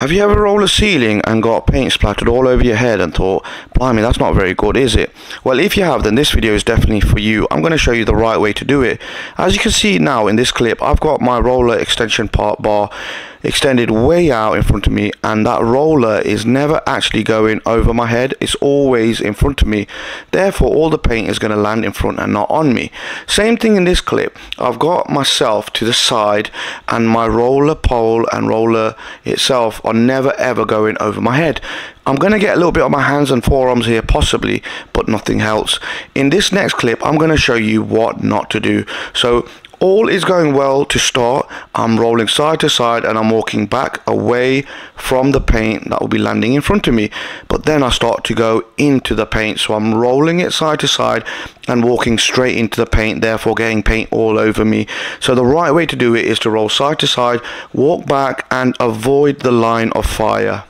Have you ever rolled a ceiling and got paint splattered all over your head and thought, blimey, that's not very good, is it? Well, if you have, then this video is definitely for you. I'm going to show you the right way to do it. As you can see now in this clip, I've got my roller extension part bar extended way out in front of me, and that roller is never actually going over my head. It's always in front of me. Therefore, all the paint is going to land in front and not on me. Same thing in this clip. I've got myself to the side, and my roller pole and roller itself are never ever going over my head. I'm going to get a little bit on my hands and forearms here possibly, but nothing else. In this next clip, I'm going to show you what not to do. So all is going well to start. I'm rolling side to side and I'm walking back away from the paint that will be landing in front of me. But then I start to go into the paint. So I'm rolling it side to side and walking straight into the paint, therefore getting paint all over me. So the right way to do it is to roll side to side, walk back and avoid the line of fire.